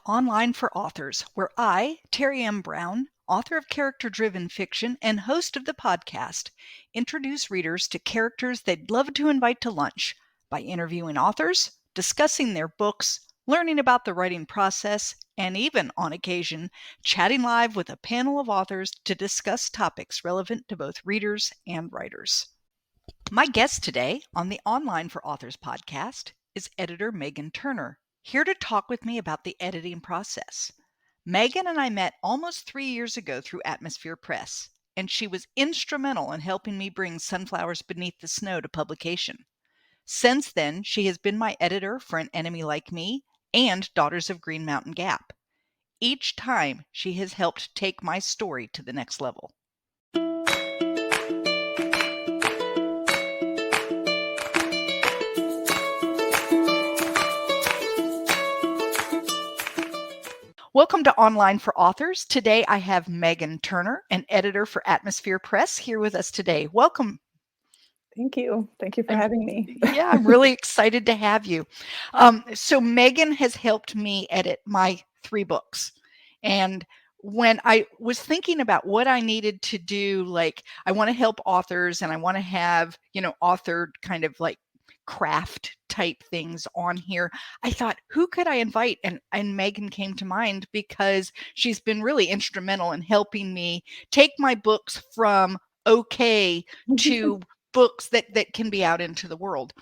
Online for Authors, where I, Teri M Brown, author of character-driven fiction and host of the podcast, introduce readers to characters they'd love to invite to lunch by interviewing authors, discussing their books, learning about the writing process, and even, on occasion, chatting live with a panel of authors to discuss topics relevant to both readers and writers. My guest today on the Online for Authors podcast is editor Megan Turner, here to talk with me about the editing process. Megan and I met almost 3 years ago through Atmosphere Press, and she was instrumental in helping me bring Sunflowers Beneath the Snow to publication. Since then, she has been my editor for An Enemy Like Me and Daughters of Green Mountain Gap. Each time, she has helped take my story to the next level. Welcome to Online for Authors. Today I have Megan Turner, an editor for Atmosphere Press, here with us today. Welcome. Thank you. Thank you for having me. Yeah, I'm really excited to have you. So Megan has helped me edit my 3 books. And when I was thinking about what I needed to do, like I want to help authors and I want to have, authored kind of like craft type things on here, I thought, who could I invite? And Megan came to mind because she's been really instrumental in helping me take my books from okay to books that can be out into the world.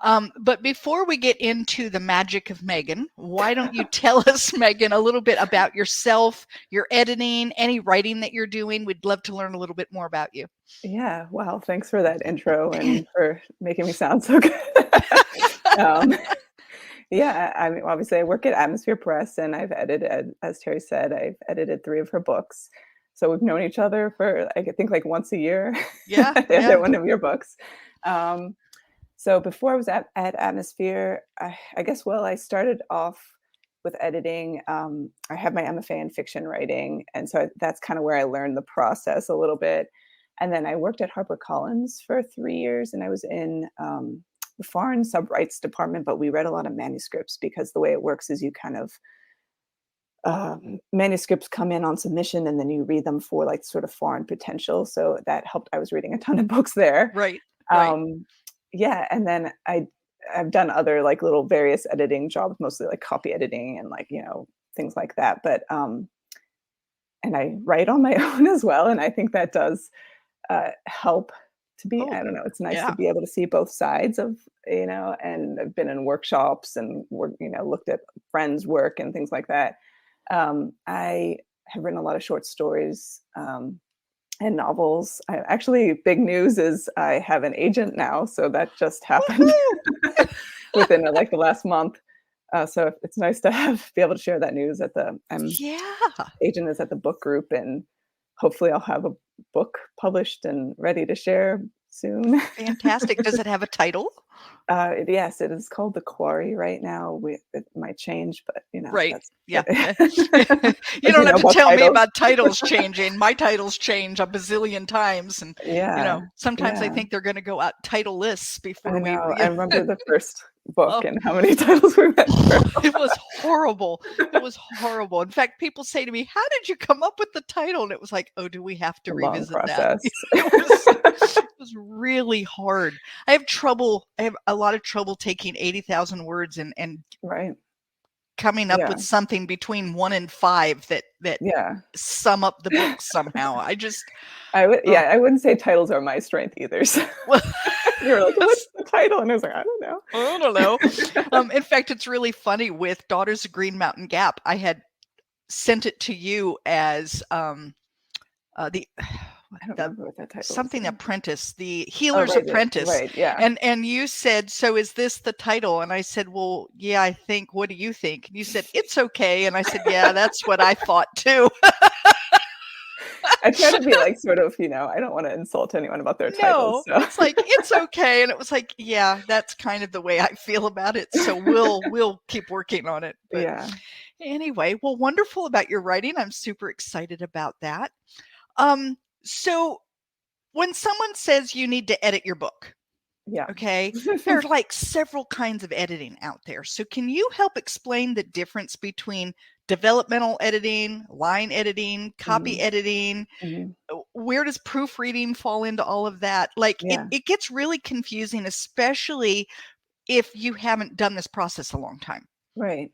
But before we get into the magic of Megan, why don't you tell us, Megan, a little bit about yourself, your editing, any writing that you're doing? We'd love to learn a little bit more about you. Yeah, well, thanks for that intro and for making me sound so good. Yeah, I mean, obviously I work at Atmosphere Press and I've edited, as Teri said, I've edited 3 of her books. So we've known each other for, I think, like once a year. Yeah. Edit one of your books. So before I was at Atmosphere, I guess, I started off with editing. I have my MFA in fiction writing. And so that's kind of where I learned the process a little bit. And then I worked at HarperCollins for 3 years and I was in the foreign sub-rights department, but we read a lot of manuscripts because the way it works is you kind of manuscripts come in on submission and then you read them for like sort of foreign potential. So that helped. I was reading a ton of books there. Right. Yeah. And then I've done other like little various editing jobs, mostly like copy editing and like, things like that. But, and I write on my own as well. And I think that does help to be, I don't know, it's nice to be able to see both sides of, and I've been in workshops and looked at friends' work and things like that. I have written a lot of short stories and novels. Actually, big news is I have an agent now. So that just happened within like the last month. So it's nice to be able to share that news at the agent is at the book group, and hopefully I'll have a book published and ready to share soon. Fantastic. Does it have a title? Yes, it is called The Quarry right now. It might change, but right. Yeah. You don't have to tell me about titles changing. My titles change a bazillion times, and sometimes I think they're going to go out titleless before we. I remember the first book and how many titles we went through. It was horrible. It was horrible. In fact, people say to me, "How did you come up with the title?" And it was like, "Oh, do we have to revisit that?" It was really hard. I have a lot of trouble taking 80,000 words and right. coming up with something between 1 and 5 that sum up the book somehow. I wouldn't say titles are my strength either. So. You were like, what's the title? And I was like, I don't know. In fact, it's really funny with Daughters of Green Mountain Gap. I had sent it to you as I don't remember what that title something is. Apprentice, the Healer's Apprentice. Right, yeah. And you said, so is this the title? And I said, well, yeah, I think, what do you think? And you said, it's okay. And I said, yeah, that's what I thought too. I try to be like sort of, I don't want to insult anyone about their titles. So. It's like, it's okay. And it was like, yeah, that's kind of the way I feel about it. So we'll keep working on it. But anyway, well, wonderful about your writing. I'm super excited about that. So when someone says you need to edit your book, okay, there are like several kinds of editing out there. So can you help explain the difference between developmental editing, line editing, copy Mhm. editing. Mhm. Where does proofreading fall into all of that? Like Yeah. it gets really confusing, especially if you haven't done this process a long time. Right.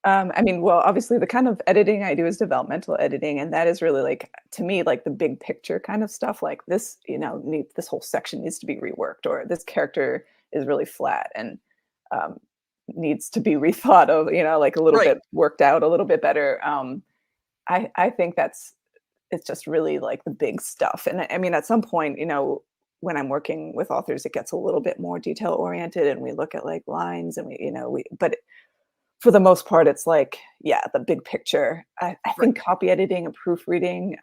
I mean, well, obviously the kind of editing I do is developmental editing, and that is really like to me like the big picture kind of stuff. Like this, this whole section needs to be reworked, or this character is really flat and um, needs to be rethought of, like a little Right. bit worked out, a little bit better. I think it's just really like the big stuff. And I mean, at some point, when I'm working with authors, it gets a little bit more detail oriented, and we look at like lines, and but for the most part, it's like, yeah, the big picture. I Right. think copy editing and proofreading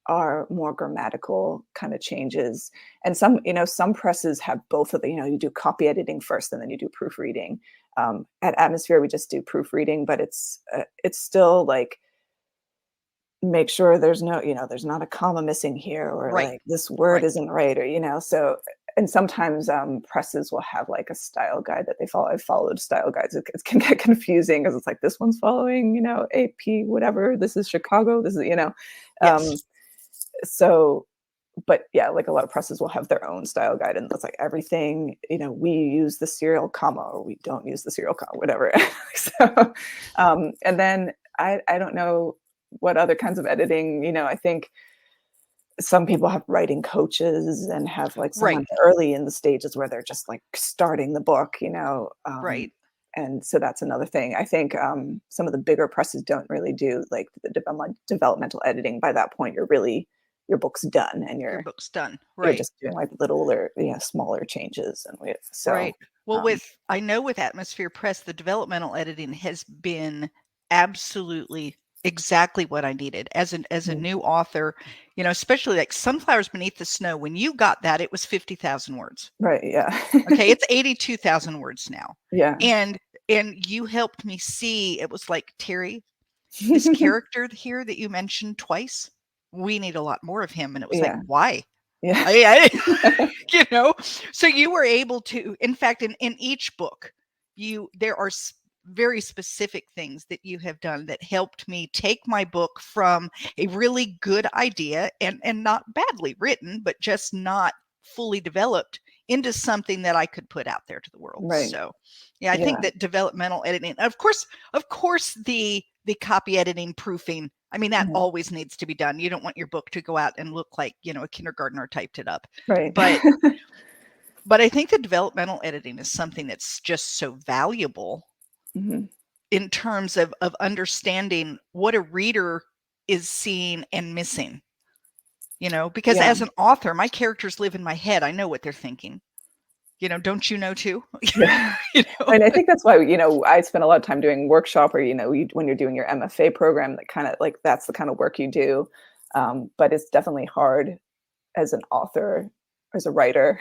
are more grammatical kind of changes. And some presses have both of the, you do copy editing first and then you do proofreading. At Atmosphere, we just do proofreading, but it's still like make sure there's not a comma missing here, or Right. like this word Right. isn't right, or so. And sometimes presses will have like a style guide that they follow. I've followed style guides. It can get confusing because it's like this one's following, AP, whatever. This is Chicago. This is, Yes. um, so, but yeah, like a lot of presses will have their own style guide, and that's like everything, we use the serial comma or we don't use the serial comma, whatever. So, and then I don't know what other kinds of editing, I think some people have writing coaches and have like someone Right. early in the stages where they're just like starting the book, Right. and so that's another thing. I think some of the bigger presses don't really do like the developmental editing. By that point, your book's done, and Your you're book's done. you're Right. just doing like little or smaller changes, and Right. Well, um, I know with Atmosphere Press, the developmental editing has been absolutely exactly what I needed as a mm, new author, especially like Sunflowers Beneath the Snow. When you got that, it was 50,000 words. right, yeah, Okay, it's 82,000 words now. yeah, And you helped me see it was like, Teri, this character here that you mentioned twice, we need a lot more of him. And it was like, yeah, why? yeah, I you know, so you were able to, in fact, in each book, there are very specific things that you have done that helped me take my book from a really good idea and not badly written, but just not fully developed into something that I could put out there to the world. right, So, yeah, I think yeah, that developmental editing, of course, the copy editing, proofing, I mean, that mhm, always needs to be done. You don't want your book to go out and look like, a kindergartner typed it up. right, But I think the developmental editing is something that's just so valuable mhm, in terms of understanding what a reader is seeing and missing, because yeah. as an author, my characters live in my head. I know what they're thinking. Don't you know too? Yeah. you know? And I think that's why, I spend a lot of time doing workshop, or, when you're doing your MFA program, that kind of like that's the kind of work you do. But it's definitely hard as an author, as a writer,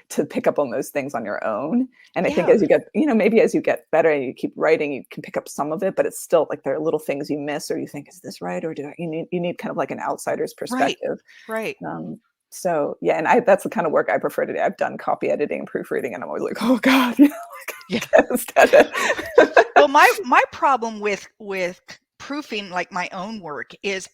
to pick up on those things on your own. And I think Yeah, as you get, maybe as you get better and you keep writing, you can pick up some of it, but it's still like there are little things you miss, or you think, is this right? Or you need kind of like an outsider's right, perspective. right. Um, so yeah, and that's the kind of work I prefer to do. I've done copy editing and proofreading, and I'm always like, oh God, Yeah. instead of Well, my problem with proofing like my own work is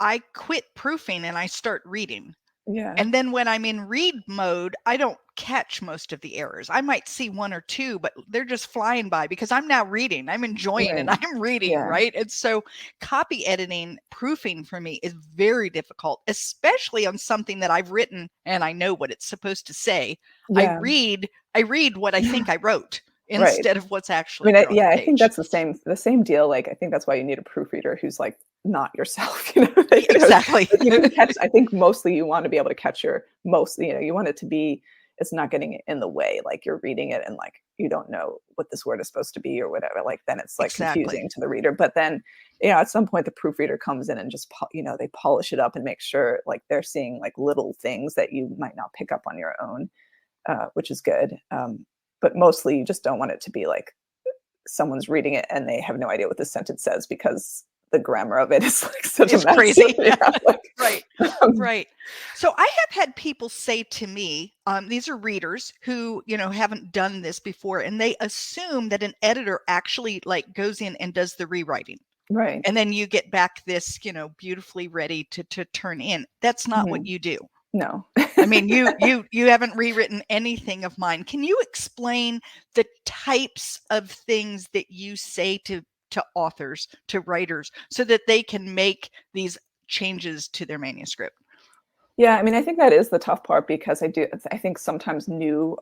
I quit proofing and I start reading. yeah, And then when I'm in read mode, I don't catch most of the errors. I might see one or two, but they're just flying by because I'm now reading. I'm enjoying and right, I'm reading, yeah, right? And so copy editing, proofing for me is very difficult, especially on something that I've written and I know what it's supposed to say. I yeah, read I read what I think I wrote right. instead of what's I actually mean, there on the I think page. that's the same deal. Like, I think that's why you need a proofreader who's like not yourself. Yeah, exactly. Like you can catch. I think mostly you want to be able to catch your most. You want it to be. It's not getting in the way. Like you're reading it and like you don't know what this word is supposed to be or whatever. Like then it's like Exactly. confusing to the reader. But then, at some point the proofreader comes in and just they polish it up and make sure like they're seeing like little things that you might not pick up on your own, which is good. But mostly you just don't want it to be like someone's reading it and they have no idea what this sentence says because the grammar of it is like such It's a mess. crazy. Yeah, like, Right. Right. So I have had people say to me, these are readers who, haven't done this before, and they assume that an editor actually like goes in and does the rewriting. right. And then you get back this, beautifully ready to turn in. That's not what you do. No. I mean, you haven't rewritten anything of mine. Can you explain the types of things that you say to authors, to writers, so that they can make these changes to their manuscript? Yeah, I mean, I think that is the tough part because I think sometimes new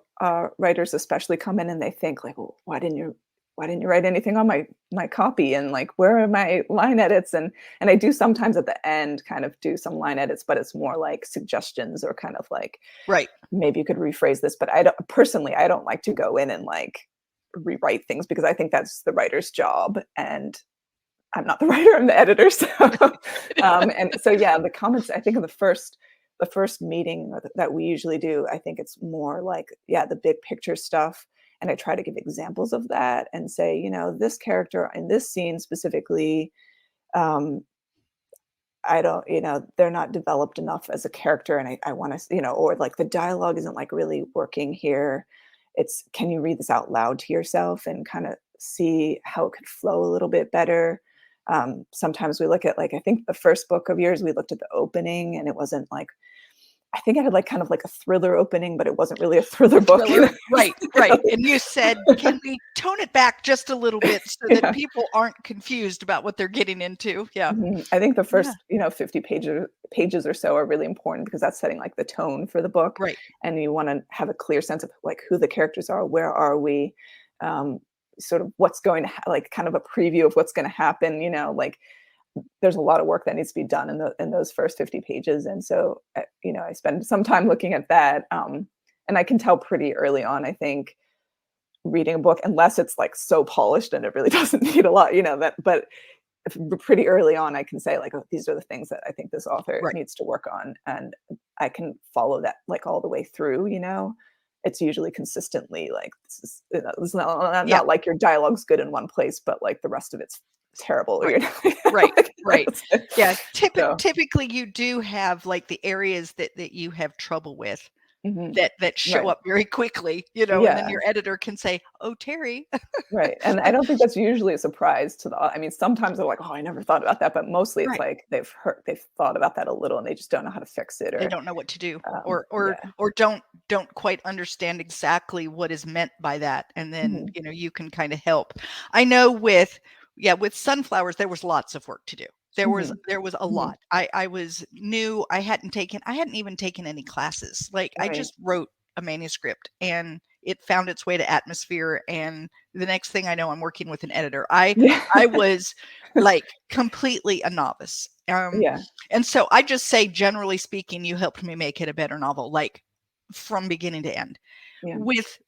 writers especially come in and they think like, well, why didn't you write anything on my copy, and like, where are my line edits? And I do sometimes at the end kind of do some line edits, but it's more like suggestions or kind of like, Right. maybe you could rephrase this. But I don't like to go in and like rewrite things because I think that's the writer's job, and I'm not the writer, I'm the editor. So and so yeah, the comments, I think in the first meeting that we usually do, I think it's more like, yeah, the big picture stuff. And I try to give examples of that and say, this character in this scene specifically, um, I don't, they're not developed enough as a character. And I want to, or like the dialogue isn't like really working here. Can you read this out loud to yourself and kind of see how it could flow a little bit better? Sometimes we look at, like, I think the first book of yours, we looked at the opening and it wasn't like, I think I had like kind of like a thriller opening, but it wasn't really a thriller book. Right. And you said, can we tone it back just a little bit so that people aren't confused about what they're getting into? Yeah. I think the first, 50 pages or so are really important because that's setting like the tone for the book. Right. And you want to have a clear sense of like who the characters are, where are we, sort of what's going to like kind of a preview of what's going to happen, like there's a lot of work that needs to be done in those first 50 pages. And so, I spend some time looking at that. And I can tell pretty early on, I think, reading a book, unless it's like so polished and it really doesn't need a lot, but pretty early on, I can say like, oh, these are the things that I think this author needs to work on. And I can follow that like all the way through, it's usually consistently like, this is, it's not like your dialogue's good in one place, but like the rest of it's terrible. Right. Yeah. Typically you do have like the areas that you have trouble with that show up very quickly, and then your editor can say, oh, Teri. Right. And I don't think that's usually a surprise to I mean, sometimes they're like, oh, I never thought about that. But mostly it's like they've thought about that a little and they just don't know how to fix it. Or they don't know what to do or don't quite understand exactly what is meant by that. And then, you can kind of help. I know with Sunflowers, there was lots of work to do. There was a lot. I was new. I hadn't even taken any classes. Like I just wrote a manuscript and it found its way to Atmosphere. And the next thing I know, I'm working with an editor. I was like completely a novice. And so I just say, generally speaking, you helped me make it a better novel, like from beginning to end. Yeah.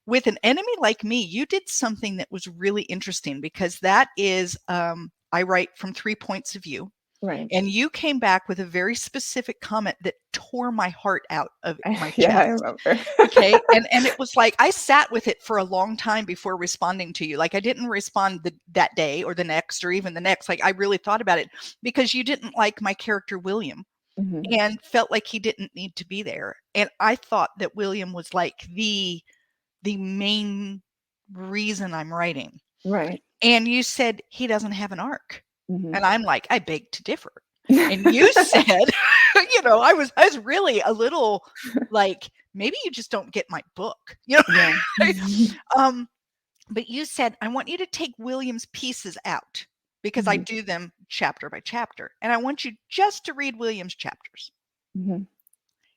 With An Enemy Like Me, you did something that was really interesting because that is, I write from 3 points of view. Right. And you came back with a very specific comment that tore my heart out of my chest. Yeah, I remember. Okay. And it was like, I sat with it for a long time before responding to you. Like I didn't respond that day or the next or even the next. Like I really thought about it because you didn't like my character, William. And felt like he didn't need to be there. And I thought that William was like the main reason I'm writing. Right. And you said he doesn't have an arc. And I'm like, I beg to differ. And you said, I was really a little like, maybe you just don't get my book, but you said, I want you to take William's pieces out because I do them chapter by chapter. And I want you just to read William's chapters.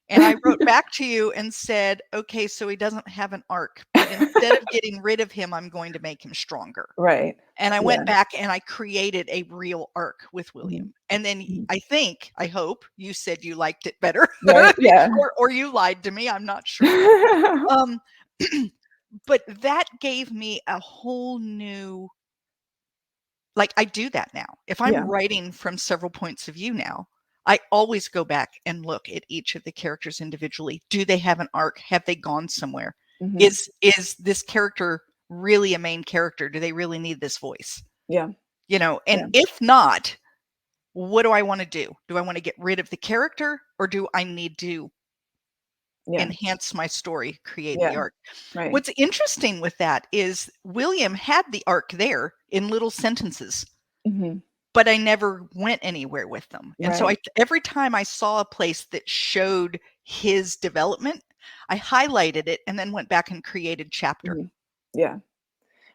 And I wrote back to you and said, okay, so he doesn't have an arc, but instead of getting rid of him, I'm going to make him stronger. Right. And I went back and I created a real arc with William. And then I hope you said you liked it better. Right. Yeah. or you lied to me. I'm not sure. But that gave me a whole new, like I do that now. If I'm writing from several points of view now, I always go back and look at each of the characters individually. Do they have an arc? Have they gone somewhere? Is this character really a main character? Do they really need this voice? Yeah. If not, what do I want to do? Do I want to get rid of the character, or do I need to enhance my story, create the arc? Right. What's interesting with that is William had the arc there in little sentences, but I never went anywhere with them. And so every time I saw a place that showed his development, I highlighted it and then went back and created chapter. Yeah.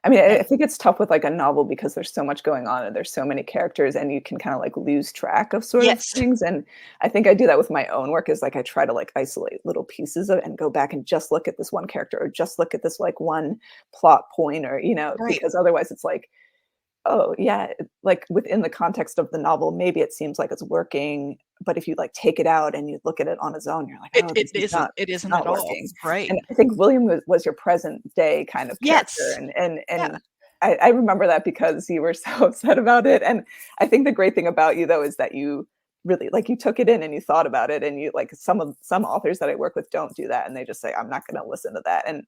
I mean, I think it's tough with like a novel because there's so much going on and there's so many characters and you can kind of like lose track of sort of things. And I think I do that with my own work is like I try to like isolate little pieces of it and go back and just look at this one character or just look at this like one plot point or, because otherwise it's like, oh yeah, like within the context of the novel, maybe it seems like it's working, but if you like take it out and you look at it on its own, you're like, oh, it isn't at all. Right. And I think William was your present day kind of character. And I remember that because you were so upset about it. And I think the great thing about you though is that you really like you took it in and you thought about it, and you like some authors that I work with don't do that, and they just say I'm not going to listen to that, and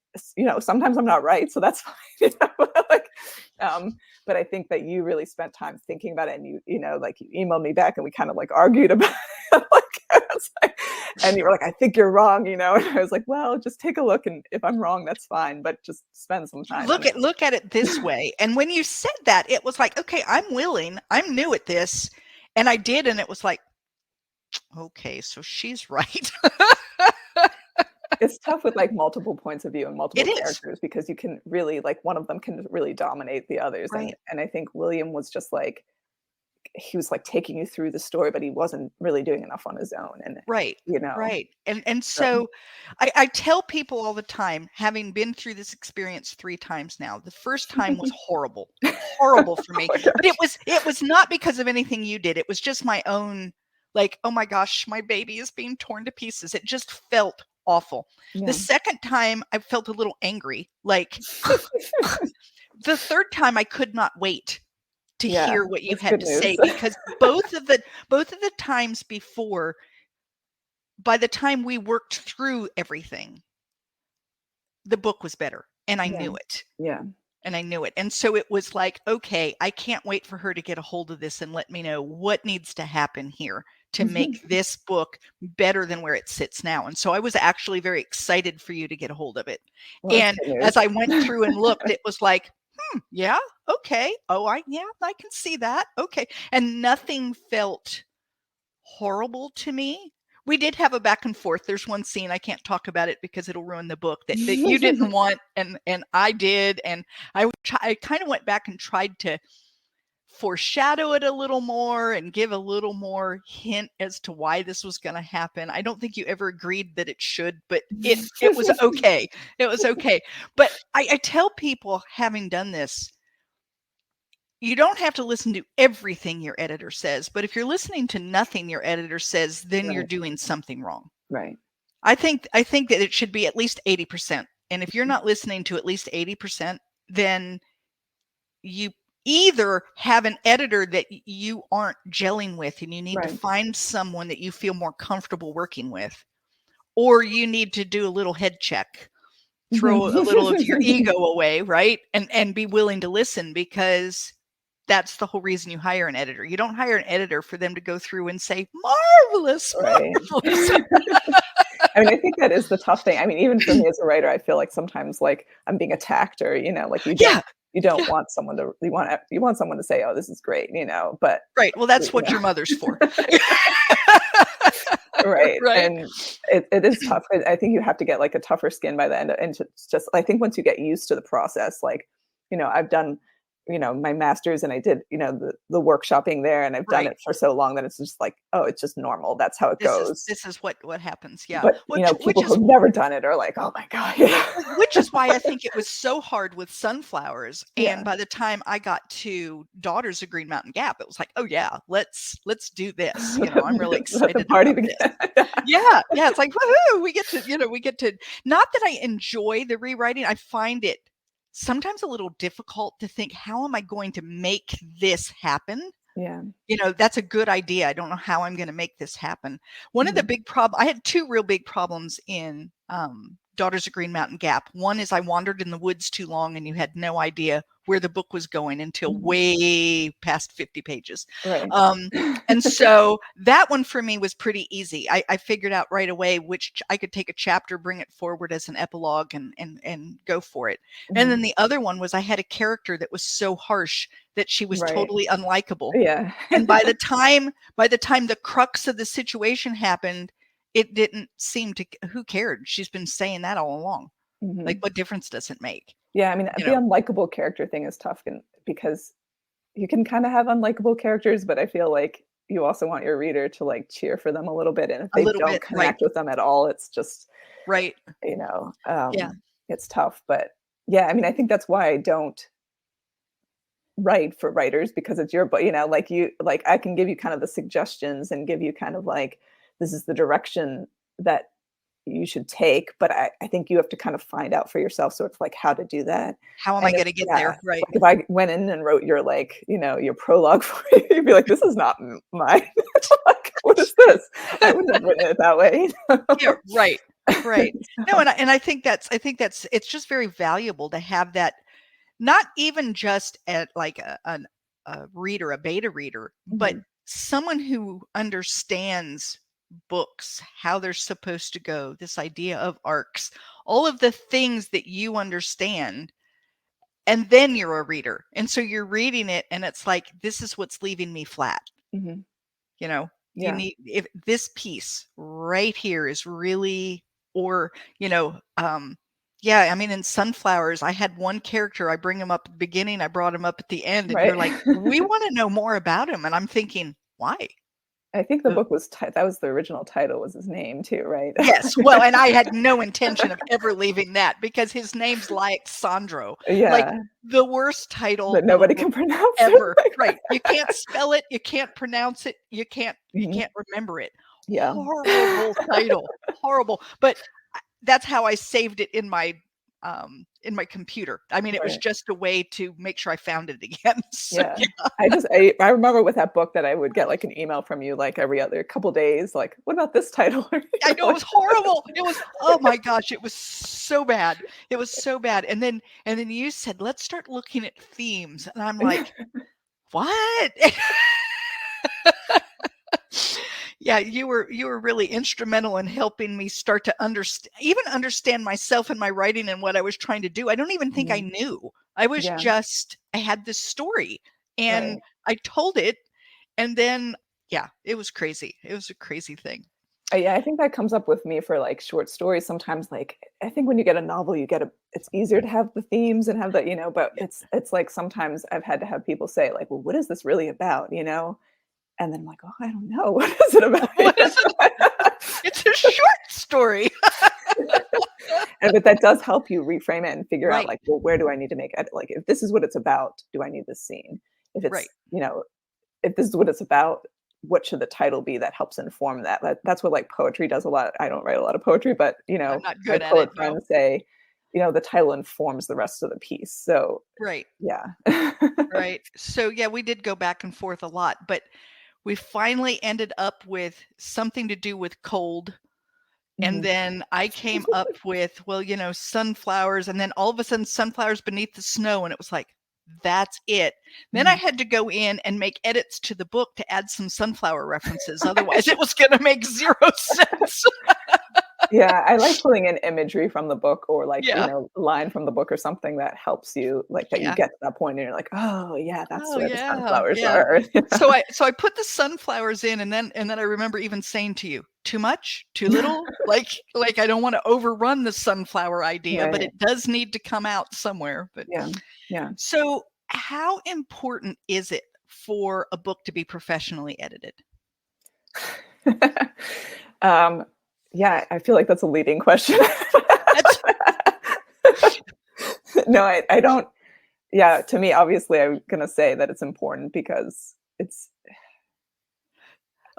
sometimes I'm not right, so that's fine. Like but I think that you really spent time thinking about it, and you like you emailed me back and we kind of like argued about it. And you were like, I think you're wrong, and I was like, well, just take a look, and if I'm wrong, that's fine, but just spend some time. Look at it this way. And when you said that, it was like, okay, I'm willing, I'm new at this. And I did, and it was like, okay, so she's right. It's tough with like multiple points of view and multiple characters because you can really like one of them can really dominate the others. Right. And I think William was just like he was like taking you through the story, but he wasn't really doing enough on his own. And right. And so I tell people all the time, having been through this experience 3 times now, the first time was horrible for me. But it was not because of anything you did. It was just my own, like, oh my gosh, my baby is being torn to pieces. It just felt awful. The second time I felt a little angry, like the third time I could not wait to hear what you had to say, because both of the times before, by the time we worked through everything, the book was better, and I knew it. And I knew it. And so it was like, okay, I can't wait for her to get a hold of this and let me know what needs to happen here to make this book better than where it sits now. And so I was actually very excited for you to get a hold of it. Well, and as I went through and looked, it was like, yeah, okay. Oh, I can see that. Okay. And nothing felt horrible to me. We did have a back and forth. There's one scene, I can't talk about it because it'll ruin the book, that you didn't want, and I did. And I kind of went back and tried to foreshadow it a little more and give a little more hint as to why this was going to happen. I don't think you ever agreed that it should, but it was okay. It was okay. But I tell people, having done this, you don't have to listen to everything your editor says, but if you're listening to nothing your editor says, then you're doing something wrong. Right. I think that it should be at least 80%. And if you're not listening to at least 80%, then you either have an editor that you aren't gelling with and you need to find someone that you feel more comfortable working with, or you need to do a little head check, throw a little of your ego away, right? And be willing to listen, because that's the whole reason you hire an editor. You don't hire an editor for them to go through and say, marvelous, marvelous. I mean, I think that is the tough thing. I mean, even for me as a writer, I feel like sometimes like I'm being attacked, or, like you don't want someone to, you want someone to say, oh, this is great, but. Right. Well, that's what your mother's for. Right. And it is tough. I think you have to get like a tougher skin by the end. And just, I think once you get used to the process, like, I've done, my master's, and I did, the workshopping there, and I've done it for so long that it's just like, oh, it's just normal. That's how it goes. This is what happens. Yeah. But, people who've never done it are like, oh my God. Which is why I think it was so hard with Sunflowers. And by the time I got to Daughters of Green Mountain Gap, it was like, oh yeah, let's do this. I'm really excited. The party about this. Yeah. It's like, woohoo, we get to, not that I enjoy the rewriting. I find it sometimes a little difficult to think, how am I going to make this happen? Yeah. That's a good idea. I don't know how I'm going to make this happen. One of the big I had 2 real big problems in Daughters of Green Mountain Gap. One is I wandered in the woods too long and you had no idea where the book was going until way past 50 pages. Right. And so that one for me was pretty easy. I figured out right away which I could take a chapter, bring it forward as an epilogue and go for it. And then the other one was I had a character that was so harsh that she was totally unlikable. Yeah. And by the time the crux of the situation happened, it didn't seem to, who cared? She's been saying that all along. Like, what difference does it make? Yeah, I mean, the unlikable character thing is tough because you can kind of have unlikable characters, but I feel like you also want your reader to like cheer for them a little bit. And if they don't connect with them at all, it's just, it's tough. But yeah, I mean, I think that's why I don't write for writers, because it's your book, like I can give you kind of the suggestions and give you kind of like, this is the direction that you should take, but I think you have to kind of find out for yourself sort of like how to do that. How am I going to get there? Right. Like if I went in and wrote your your prologue for you, you'd be like, this is not mine. Like, what is this? I wouldn't have written it that way. Yeah, right. No, and I think that's it's just very valuable to have that, not even just at like a reader, a beta reader, but someone who understands books, how they're supposed to go, this idea of arcs, all of the things that you understand, and then you're a reader, and so you're reading it and it's like, this is what's leaving me flat. You need, if this piece right here is really, or I mean, in Sunflowers, I had one character, I bring him up at the beginning, I brought him up at the end, and they're like, we want to know more about him, and I'm thinking, why? I think the book was, that was the original title, was his name too, right? Yes. Well, and I had no intention of ever leaving that, because his name's like Sandro. Yeah. Like the worst title that nobody can pronounce ever. Right. You can't spell it. You can't pronounce it. You can't remember it. Yeah. Horrible title. Horrible. But that's how I saved it in my computer. I mean, it was just a way to make sure I found it again. So, I remember with that book that I would get like an email from you like every other couple days, like, what about this title? I know, it was horrible. It was, oh my gosh, it was so bad. It was so bad. And then you said, let's start looking at themes. And I'm like, what? Yeah, you were really instrumental in helping me start to understand myself and my writing and what I was trying to do. I don't even think I knew. I was just, I had this story and I told it, and then it was crazy. It was a crazy thing. Yeah, I think that comes up with me for like short stories. Sometimes, like, I think when you get a novel, it's easier to have the themes and have that, but it's like sometimes I've had to have people say like, well, what is this really about? And then I'm like, oh, I don't know. What is it about? What is it? It's a short story. But that does help you reframe it and figure out like, well, where do I need to make it? Like, if this is what it's about, do I need this scene? If it's, if this is what it's about, what should the title be that helps inform that? That's what like poetry does a lot. I don't write a lot of poetry, but I'm not good my at poet it, friends say, the title informs the rest of the piece. So yeah. Right. So we did go back and forth a lot, but we finally ended up with something to do with cold. And then I came up with, sunflowers, and then all of a sudden sunflowers beneath the snow. And it was like, that's it. Then I had to go in and make edits to the book to add some sunflower references. Otherwise it was going to make zero sense. Yeah, I like pulling in imagery from the book, or like, a line from the book or something that helps you, like that you get to that point and you're like, oh yeah, that's where the sunflowers are. So I put the sunflowers in, and then I remember even saying to you, too much, too little, like I don't want to overrun the sunflower idea, but it does need to come out somewhere. But yeah. So how important is it for a book to be professionally edited? Yeah, I feel like that's a leading question. No, I don't. Yeah, to me, obviously, I'm going to say that it's important because it's.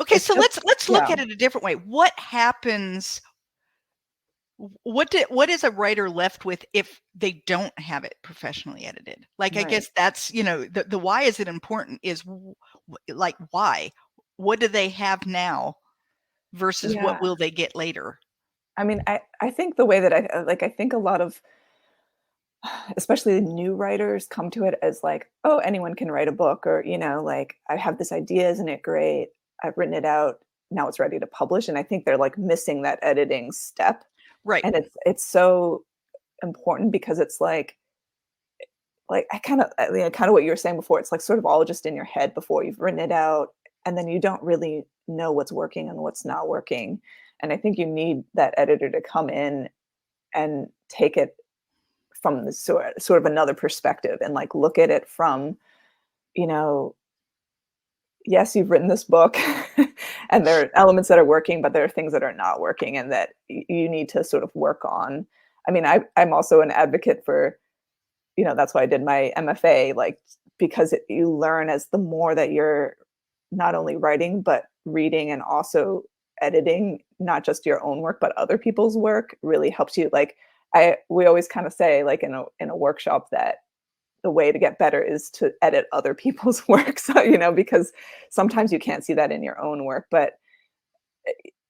Okay, so let's look at it a different way. What happens? What is a writer left with if they don't have it professionally edited? Like, I guess that's, the why is it important is like, why? What do they have now versus what will they get later? I mean, I think the way that I think a lot of, especially new writers, come to it as like, oh, anyone can write a book, or like, I have this idea, isn't it great? I've written it out, now it's ready to publish. And I think they're like missing that editing step. Right. And it's so important, because it's like kind of what you were saying before. It's like sort of all just in your head before you've written it out, and then you don't really know what's working and what's not working. And I think you need that editor to come in and take it from the sort of another perspective, and like look at it from, you know, yes, you've written this book and there are elements that are working, but there are things that are not working, and that you need to sort of work on. I mean, I'm also an advocate for, that's why I did my MFA, like, because you learn as the more that you're not only writing, but reading and also editing, not just your own work, but other people's work, really helps you. Like, we always kind of say, like, in a workshop, that the way to get better is to edit other people's work. So, because sometimes you can't see that in your own work, but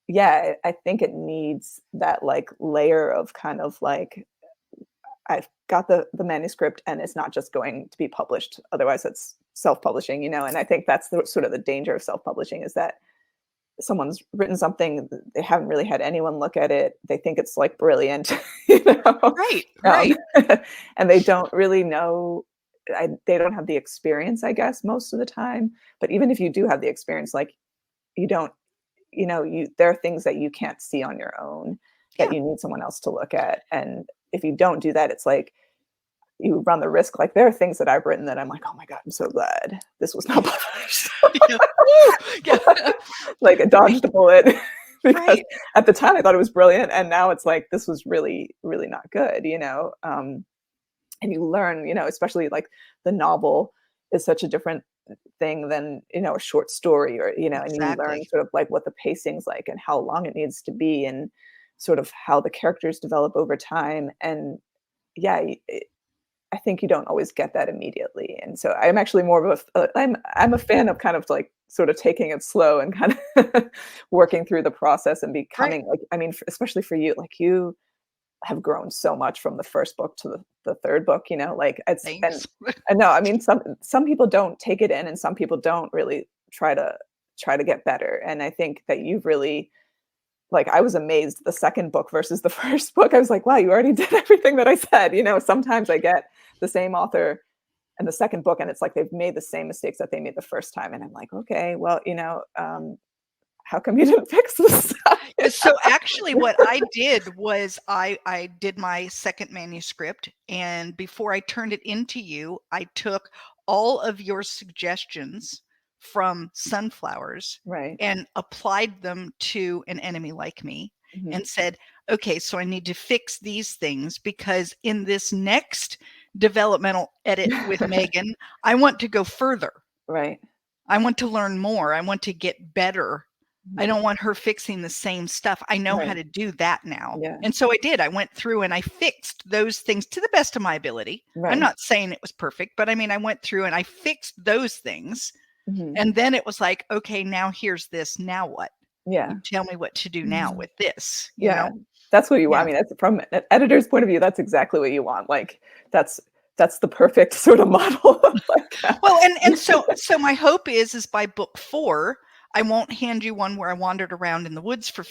yeah, I think it needs that like layer of kind of like, I've got the manuscript and it's not just going to be published. Otherwise it's self-publishing, and I think that's the sort of the danger of self-publishing, is that someone's written something, they haven't really had anyone look at it. They think it's like brilliant, you know, Right. um, Right. and they don't really know. They don't have the experience, I guess, most of the time. But even if you do have the experience, like, you don't, there are things that you can't see on your own that Yeah. you need someone else to look at. And if you don't do that, it's like you run the risk. Like, there are things that I've written that I'm like, oh my God, I'm so glad this was not published. Yeah. Woo! Yeah. Like, I Right. dodged a bullet because Right. at the time I thought it was brilliant, and now it's like, this was really, really not good. And you learn, especially like the novel is such a different thing than, a short story, or and you learn Exactly. sort of like what the pacing's like and how long it needs to be, and sort of how the characters develop over time. And yeah, I think you don't always get that immediately. And so I'm actually more of I'm a fan of kind of like sort of taking it slow and kind of working through the process and Right. becoming like, I mean, especially for you, like, you have grown so much from the first book to the third book, like, it's, Thanks. and no, I mean, some people don't take it in, and some people don't really try to get better. And I think that you've really, like, I was amazed the second book versus the first book. I was like, wow, you already did everything that I said. Sometimes I get the same author and the second book, and it's like they've made the same mistakes that they made the first time. And I'm like, okay, well, how come you didn't fix this stuff? Yeah, so actually what I did was I did my second manuscript, and before I turned it into you, I took all of your suggestions from Sunflowers Right. and applied them to An Enemy Like Me, Hmm. and said, okay, so I need to fix these things, because in this next developmental edit with Megan, I want to go further. Right. I want to learn more. I want to get better. I Mhm. don't want her fixing the same stuff. I know how Right. to do that now. Yeah. And so I did. I went through and I fixed those things to the best of my ability. I'm Right. not saying it was perfect, but I mean, I went through and I fixed those things. Mhm. And then it was like, okay, now here's this. Now what? Yeah. You tell me what to do now Mhm. with this, you Yeah. know? That's what you want. I Yeah. mean, that's from an editor's point of view, that's exactly what you want. Like, that's that's the perfect sort of model of like, Well, and so my hope is by book 4, I won't hand you one where I wandered around in the woods for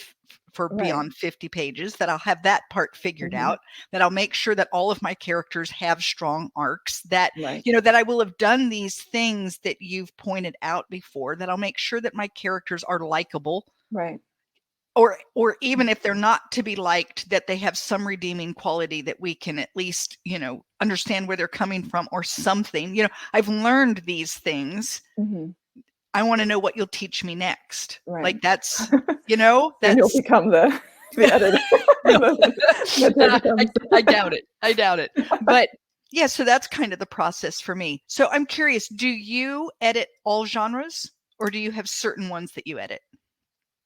right. beyond 50 pages, that I'll have that part figured Mhm. out, that I'll make sure that all of my characters have strong arcs, that, Right. that I will have done these things that you've pointed out before, that I'll make sure that my characters are likable, Right. or even if they're not to be liked, that they have some redeeming quality, that we can at least, understand where they're coming from or something. I've learned these things. Mhm. I want to know what you'll teach me next. Right. Like, that's, Then you'll that's become the editor. no, That's where it becomes. I doubt it. I doubt it. But yeah, so that's kind of the process for me. So I'm curious, do you edit all genres, or do you have certain ones that you edit?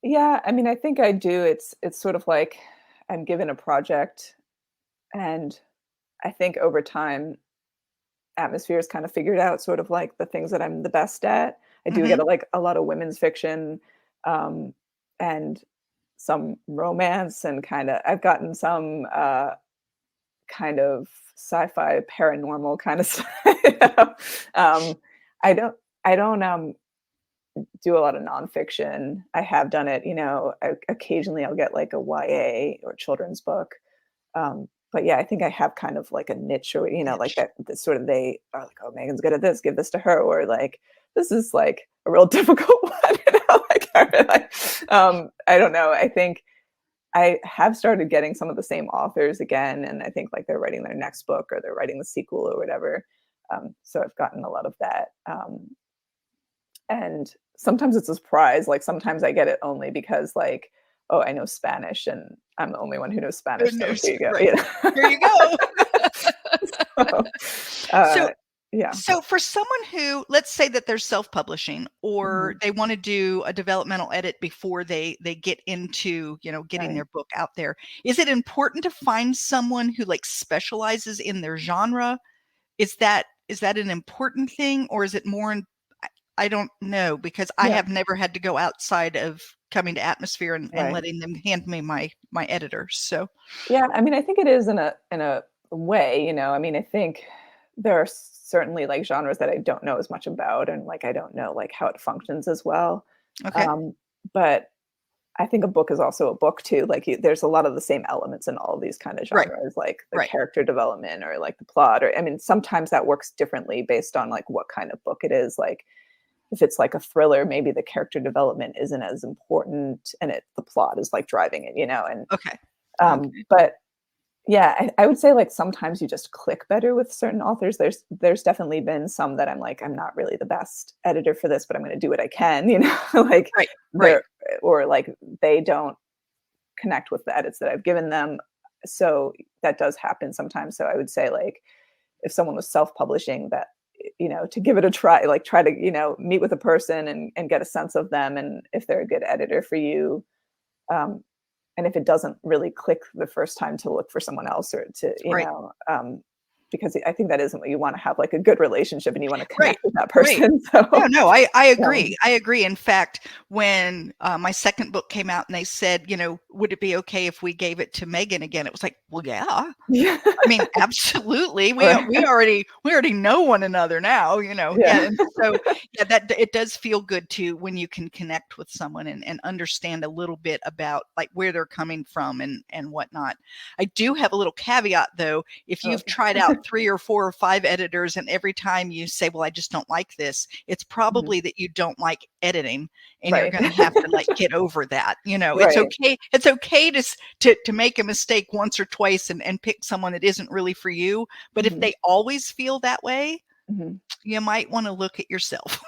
Yeah, I mean, I think I do. It's sort of like I'm given a project, and I think over time, Atmosphere's kind of figured out sort of like the things that I'm the best at. I do get Hmm. a lot of women's fiction, um, and some romance and I've gotten some kind of sci-fi paranormal kind of stuff. I don't do a lot of nonfiction. I have done it, occasionally I'll get like a YA or children's book. But yeah, I think I have kind of like a niche, or like that sort of, they are like, oh, Megan's good at this, give this to her, or like this is like a real difficult one. I don't know. I think I have started getting some of the same authors again, and I think like they're writing their next book or they're writing the sequel or whatever. So I've gotten a lot of that. And sometimes it's a surprise. Like sometimes I get it only because like, oh, I know Spanish and I'm the only one who knows Spanish. So here you go. Right. Here you go. So, yeah. So for someone who, let's say that they're self-publishing, or they want to do a developmental edit before they get into, getting their book out there, is it important to find someone who like specializes in their genre? Is that an important thing, or is it more I don't know, because I have never had to go outside of coming to Atmosphere and letting them hand me my editor. So yeah, I mean, I think it is in a way, I mean, I think there are certainly like genres that I don't know as much about, and like I don't know like how it functions as well. Okay. But I think a book is also a book too. Like there's a lot of the same elements in all of these kind of genres, like the character development or like the plot, or I mean, sometimes that works differently based on like what kind of book it is. Like if it's like a thriller, maybe the character development isn't as important, and the plot is like driving it, and okay. But yeah, I would say like sometimes you just click better with certain authors. There's definitely been some that I'm like, I'm not really the best editor for this, but I'm going to do what I can, like or like they don't connect with the edits that I've given them. So that does happen sometimes. So I would say like if someone was self-publishing, that to give it a try, like try to meet with a person and get a sense of them, and if they're a good editor for you. And if it doesn't really click the first time, to look for someone else, or to, because I think that isn't what you want to have, like a good relationship, and you want to connect with that person. So no, I agree. I agree. In fact, when my second book came out and they said, would it be okay if we gave it to Megan again? It was like, well, yeah. I mean, absolutely. We already know one another now, Yeah. And so that it does feel good too when you can connect with someone and understand a little bit about like where they're coming from and whatnot. I do have a little caveat though. If you've tried out 3 or 4 or 5 editors, and every time you say, well, I just don't like this, it's probably that you don't like editing, and you're going to have to like get over that. It's okay. It's okay to make a mistake once or twice and pick someone that isn't really for you. But if they always feel that way, you might want to look at yourself.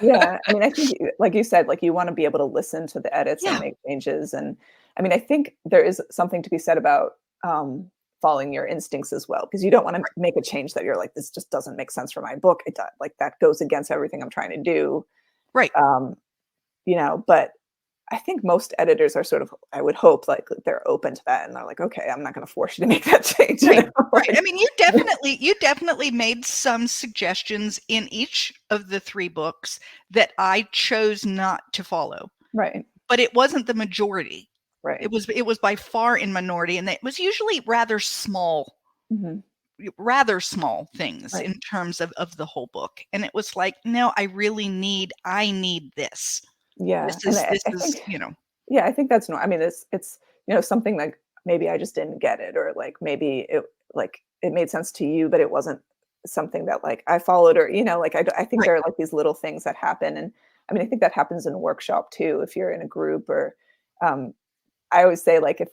Yeah. I mean, I think like you said, like you want to be able to listen to the edits and make changes. And I mean, I think there is something to be said about following your instincts as well, because you don't want to make a change that you're like, this just doesn't make sense for my book. It does, like that goes against everything I'm trying to do. Right. But I think most editors are sort of, I would hope, like they're open to that, and they're like, okay, I'm not going to force you to make that change. Right. I mean, you definitely made some suggestions in each of the 3 books that I chose not to follow. Right. But it wasn't the majority. Right. It was by far in minority, and it was usually rather small things in terms of the whole book. And it was like, no, I need this. Yeah. This is Yeah, I think that's I mean, it's something like maybe I just didn't get it, or like maybe it made sense to you, but it wasn't something that like I followed, or like I think there are like these little things that happen. And I mean, I think that happens in a workshop too, if you're in a group, or I always say like if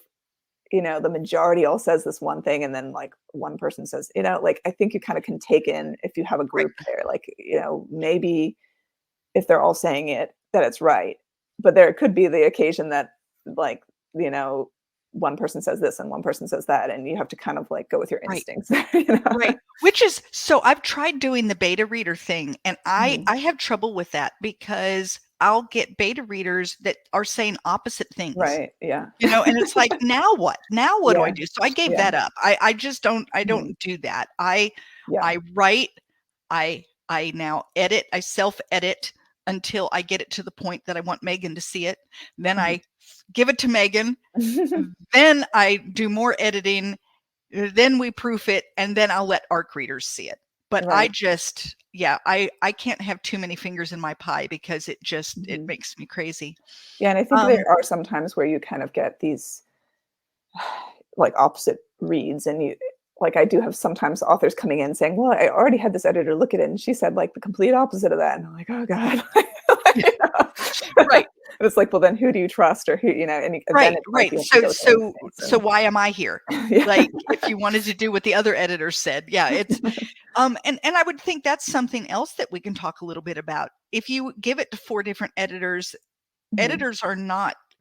the majority all says this one thing, and then like one person says, like I think you kind of can take in, if you have a group there, like maybe if they're all saying it, that it's right. But there could be the occasion that like one person says this and one person says that, and you have to kind of like go with your instincts. Right. Which is, so I've tried doing the beta reader thing, and I have trouble with that, because I'll get beta readers that are saying opposite things. Right. Yeah. And it's like, now what do I do? So I gave that up. I just don't do that. I write, I now edit, I self-edit until I get it to the point that I want Megan to see it. Then I give it to Megan. Then I do more editing. Then we proof it, and then I'll let ARC readers see it. But Right. I can't have too many fingers in my pie because it makes me crazy. Yeah, and I think there are some times where you kind of get these like opposite reads, and you like I do have sometimes authors coming in saying, "Well, I already had this editor look at it, and she said like the complete opposite of that." And I'm like, "Oh God." Right. And it's like, well, then who do you trust, or who, and then it's like Right. you have to go through So why am I here? yeah. Like, if you wanted to do what the other editors said, it's and I would think that's something else that we can talk a little bit about. If you give it to 4 different editors, Mhm. editors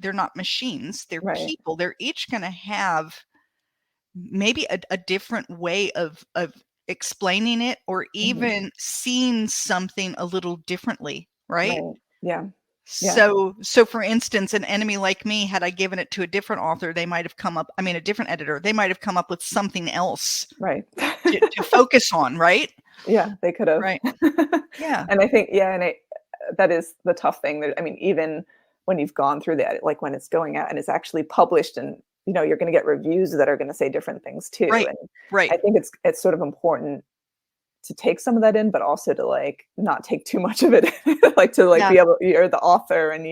they're not machines, they're Right. people. They're each going to have maybe a different way of explaining it, or even seeing something a little differently, right? Right. Yeah. Yeah. So for instance, an enemy like me, had I given it to a different author, they might have a different editor, they might have come up with something else Right. to focus on, right? Yeah, they could have. Right. Yeah. And I think, that is the tough thing that, I mean, even when you've gone through that, like when it's going out and it's actually published and, you're going to get reviews that are going to say different things too. Right. And Right. I think it's sort of important to take some of that in, but also to like not take too much of it, like to like Yeah. be able, you're the author and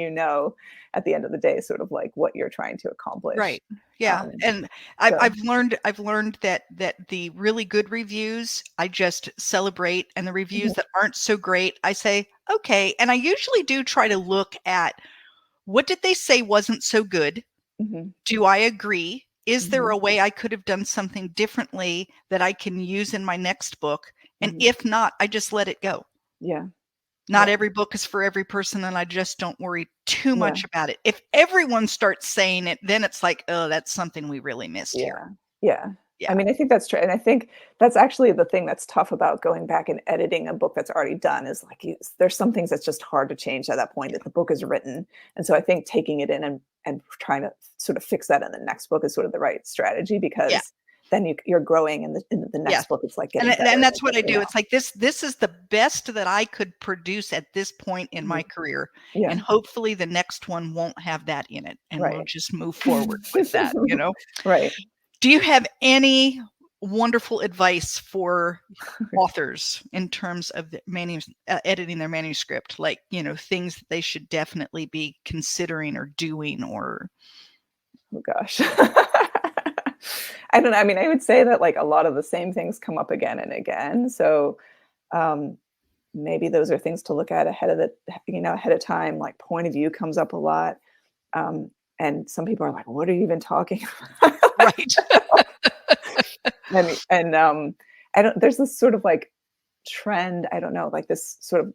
at the end of the day, sort of like what you're trying to accomplish. Right. Yeah. And So I've learned that the really good reviews I just celebrate, and the reviews that aren't so great, I say, okay. And I usually do try to look at, what did they say wasn't so good? mhm, Do I agree? Is there mhm, a way I could have done something differently that I can use in my next book? And mhm. if not, I just let it go. Yeah. Not Yeah. every book is for every person, and I just don't worry too Yeah. much about it. If everyone starts saying it, then it's like, oh, that's something we really missed here. Yeah. Yeah. I Yeah. mean, I think that's true, and I think that's actually the thing that's tough about going back and editing a book that's already done is, like, there's some things that's just hard to change at that point that the book is written, and so I think taking it in and trying to sort of fix that in the next book is sort of the right strategy Yeah. because then you're growing in the Yeah. next book, it's, like, getting better And that's and what I better, do. It's like, this is the best that I could produce at this point in my career, Yeah, and hopefully the next one won't have that in it, and we'll right. just move forward with that. Right. Do you have any wonderful advice for authors in terms of editing their manuscript? Like, things that they should definitely be considering or doing, or Oh gosh. I don't know. I mean, I would say that like a lot of the same things come up again and again. So um, maybe those are things to look at ahead of time. Like point of view comes up a lot. Um, and some people are like, what are you even talking about? right. And I don't, there's this sort of like trend, I don't know, like this sort of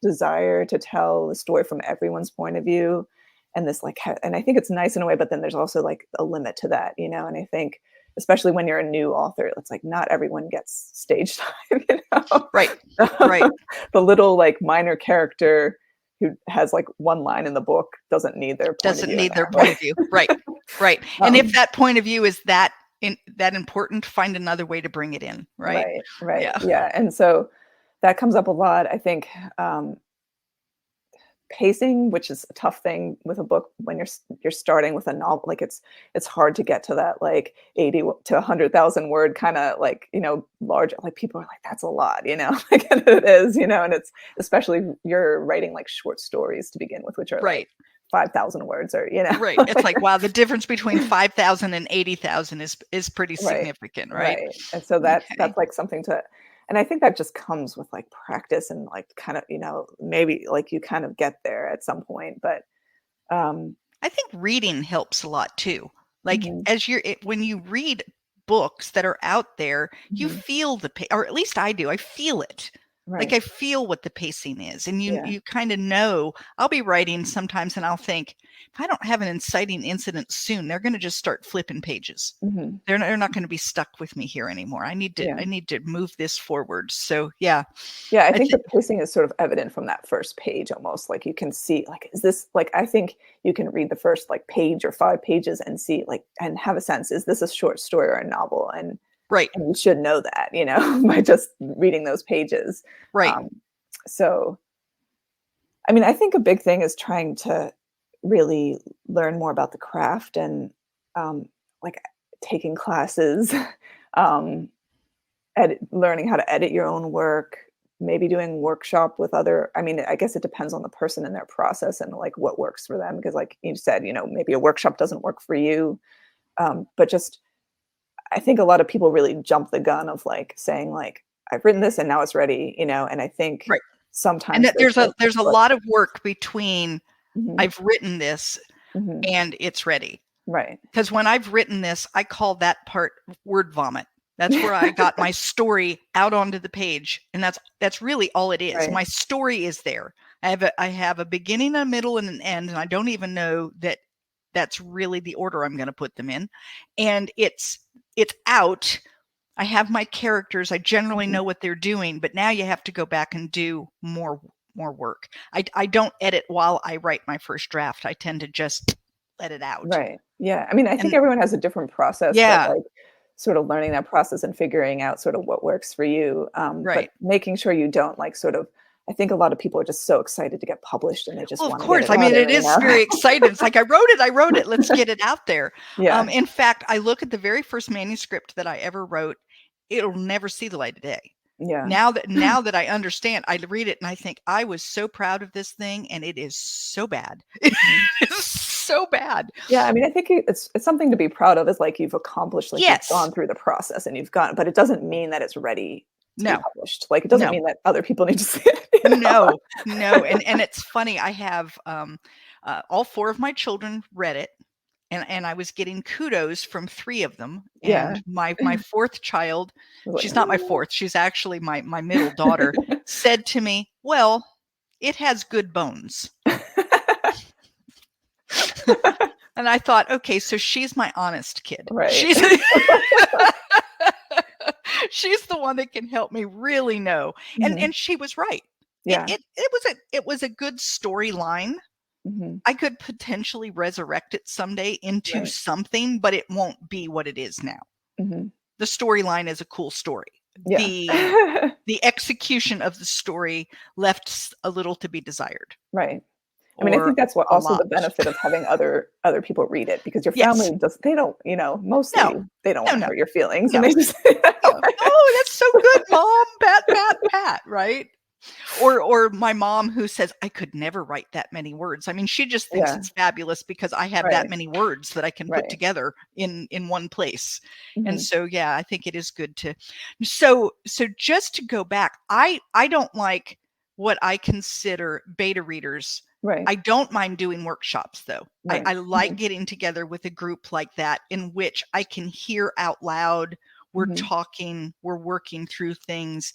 desire to tell the story from everyone's point of view and this like and I think it's nice in a way, but then there's also like a limit to that, and I think especially when you're a new author, it's like not everyone gets stage time. Right. Right. The little like minor character who has like one line in the book doesn't need their point of Doesn't view need in their there. point of view. Right. Right. And if Um, that point of view is that important, find another way to bring it in. Right. right, Yeah. yeah, and so that comes up a lot. I think pacing, which is a tough thing with a book when you're starting with a novel, like it's hard to get to that like 80 to 100,000 word kind of like, large, like people are like, that's a lot, like and it is, and it's especially you're writing like short stories to begin with, which are Right. like 5,000 words or, Right. It's like, wow, the difference between 5,000 and 80,000 is pretty right, significant, right? right. And so that's Okay. like something to, and I think that just comes with like practice and like kind of, maybe like you kind of get there at some point, but um I think reading helps a lot too. Like, mhm, when you read books that are out there, you mhm, feel or at least I do. I feel it. Like, right. I feel what the pacing is, and Yeah. you kind of know. I'll be writing sometimes, and I'll think, if I don't have an inciting incident soon, they're going to just start flipping pages. Mhm. They're not going to be stuck with me here anymore. I Yeah. need to move this forward. So yeah, Yeah, I I think the think pacing is sort of evident from that first page almost, like, you can see, like, is this like, I think you can read the first, like, page or 5 pages and see, like, and have a sense, is this a short story or a novel? right, And you should know that, by just reading those pages. right. Um, so I mean, I think a big thing is trying to really learn more about the craft and, like, taking classes, um, learning how to edit your own work, maybe doing workshop with other. I mean, I guess it depends on the person and their process and, like, what works for them, because like you said, maybe a workshop doesn't work for you, but just I think a lot of people really jump the gun of, like, saying, like, "I've written this and now it's ready," and I think Right. And sometimes that there's, like, there's a but lot of work between Mhm, I've written this mhm, and it's ready. right. Because when I've written this, I call that part word vomit. That's where I got my story out onto the page, and that's really all it is. Right. My story is there. I have a beginning, a middle, and an end, and I don't even know that that's really the order I'm going to put them in. And it's out. I have my characters. I generally Mhm. know what they're doing, but now you have to go back and do more work. I don't edit while I write my first draft. I tend to just let it out. Right. Yeah. I mean, I think And everyone has a different process, but, yeah, like, sort of learning that process and figuring out sort of what works for you, but right. making sure you don't, like, sort of. I think a lot of people are just so excited to get published and they just Well, of wanna get course. it I out mean, it there, you is know? very exciting. It's like, I wrote it. Let's get it out there. Yeah. In fact, I look at the very first manuscript that I ever wrote. It'll never see the light of day. Yeah. Now that I understand, I read it and I think I was so proud of this thing, and it is so bad. It Mhm. is so bad. Yeah, I mean, I think it's something to be proud of, is like you've accomplished, like, you've Yes. gone through the process and you've gone, but it doesn't mean that it's ready to be No. published. Like, it doesn't No. mean that other people need to see it, No. No. And it's funny. I have all four of my children read it. And I was getting kudos from three of them. Yeah. And my fourth child, I was she's not my fourth, she's actually my middle daughter, like, said to me, "Well, it has good bones." And I thought, okay, so she's my honest kid. Right. She's she's the one that can help me really know. And Mhm. and she was right. It Yeah. it it was a good storyline. Mhm. I could potentially resurrect it someday into Right. something, but it won't be what it is now. Mhm. The storyline is a cool story. Yeah. The execution of the story left a little to be desired, Right. I mean, I or think that's what a also the lot. benefit of having other people read it, because your Yes. family they don't, No. mostly they don't No, wanna no, hurt your feelings, and no, they just no. "Oh, that's so good, mom. Pat, pat, pat," right? Or my mom who says, "I could never write that many words." I mean, she just thinks Yeah. it's fabulous because I have that Right. many words that I can put Right. together in one place. And Mhm. so, yeah, I think it is good to so just to go back, I don't like what I consider beta readers. Right. I don't mind doing workshops though. Right. I like Mhm. getting together with a group like that in which I can hear out loud. We're Mhm. talking, we're working through things,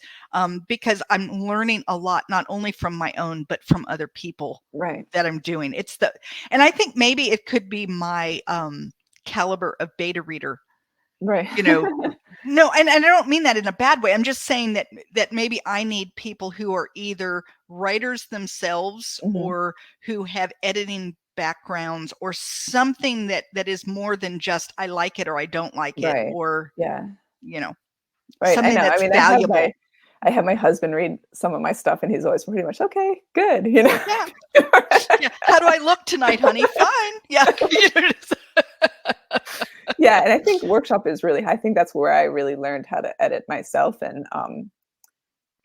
because I'm learning a lot, not only from my own, but from other people Right. that I'm doing. And I think maybe it could be my caliber of beta reader, Right. you know. No, and I don't mean that in a bad way. I'm just saying that maybe I need people who are either writers themselves Mhm. or who have editing backgrounds or something that is more than just I like it or I don't like it, Right. or Yeah. you know, Right, I something know. I that's mean, valuable. I have my husband read some of my stuff, and he's always pretty much, "Okay, good," you know? Yeah. Yeah. How do I look tonight, honey? Fine. Yeah. You know, Yeah, and I think workshop is really I think that's where I really learned how to edit myself, and,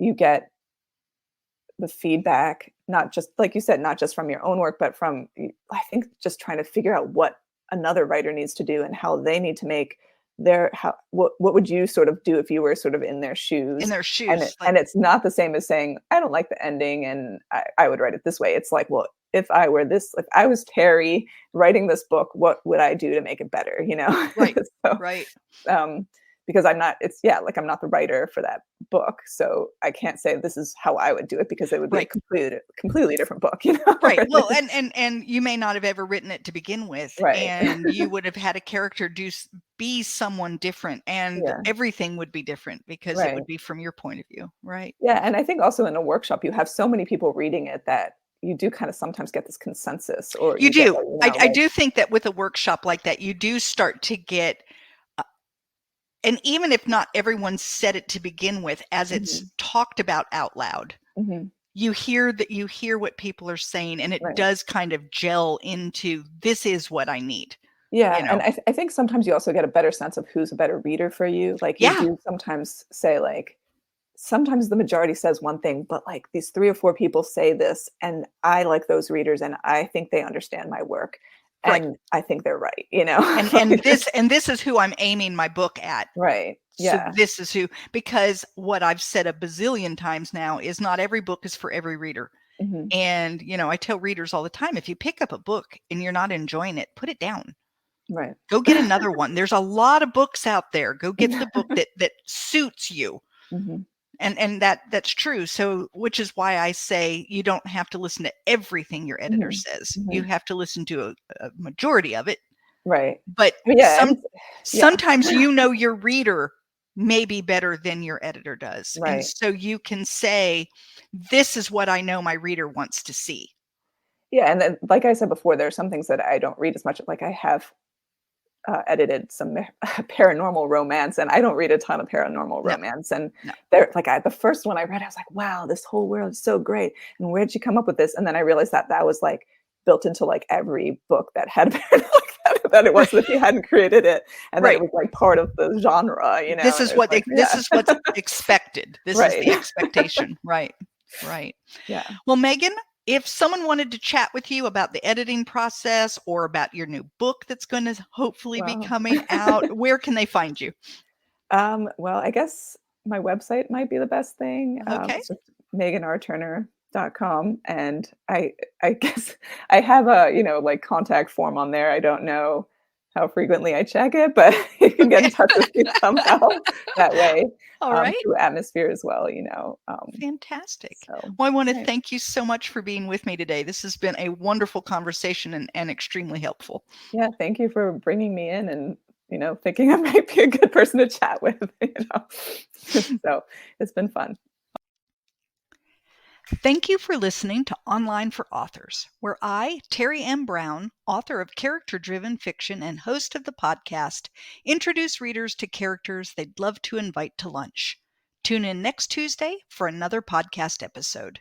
you get the feedback, not just like you said, not just from your own work, but from I think just trying to figure out what another writer needs to do and how they need to make their how what would you sort of do if you were sort of in their in shoes? their And shoes. Like, it's not the same as saying, "I don't like the ending and I would write it this way." It's like, well, if I was Terry writing this book, what would I do to make it better, you know? right, So, right, um, because I'm not it's yeah, like I'm not the writer for that book, so I can't say this is how I would do it, because it would be a right. completely different book, you know? Right. Well, and you may not have ever written it to begin with, Right. and you would have had a character be someone different, and Yeah, everything would be different because it right. would be from your point of view. Right. Yeah, and I think also in a workshop, you have so many people reading it that you do kind of sometimes get this consensus, or You you get, do. like, I do think that with a workshop like that, you do start to get, uh, and even if not everyone said it to begin with, as it's Mhm, talked about out loud, mhm. you hear what people are saying, and it Right. does kind of gel into, this is what I need. Yeah, You and know? I think sometimes you also get a better sense of who's a better reader for you. Like, you Yeah, do sometimes say, like sometimes the majority says one thing, but, like, these 3 or 4 people say this, and I like those readers, and I think they understand my work, right. and I think they're right, you know? And Like this is who I'm aiming my book at. Right. So Yeah. this is who, because what I've said a bazillion times now is not every book is for every reader. Mhm. And, I tell readers all the time, if you pick up a book and you're not enjoying it, put it down. Right. Go get another one. There's a lot of books out there. Go get the book that suits you. Mhm. And that's true. So, which is why I say you don't have to listen to everything your editor Mhm. says. You Mhm. have to listen to a majority of it. Right. But I mean, yeah, and yeah. sometimes your reader may be better than your editor does. And Right. so you can say, this is what I know my reader wants to see. Yeah, and then, like I said before, there are some things that I don't read as much. Like, I have, edited some paranormal romance, and I don't read a ton of paranormal No, romance, and no. the first one I read, I was like, "Wow, this whole world is so great, and where'd you come up with this?" And then I realized that that was, like, built into, like, every book that had paranormal like that it was that he hadn't created it, and that it Right. was, like, part of the genre, you know, This and is it was what like, this yeah. is what's expected. This is Right. the expectation. Right. Right. Yeah. Well, Megan, if someone wanted to chat with you about the editing process or about your new book that's going to hopefully be Wow. coming out, where can they find you? Well, I guess my website might be the best thing. Okay. It's just meganrturner.com, and I guess I have a, like, contact form on there. I don't know how frequently I check it, but you can get Okay. in touch with me somehow that way, All right. through Atmosphere as well, Fantastic. so Well, I want to right. thank you so much for being with me today. This has been a wonderful conversation and extremely helpful. Yeah, thank you for bringing me in and, thinking I might be a good person to chat with, So, it's been fun. Thank you for listening to Online for Authors, where I, Teri M Brown, author of character-driven fiction and host of the podcast, introduce readers to characters they'd love to invite to lunch. Tune in next Tuesday for another podcast episode.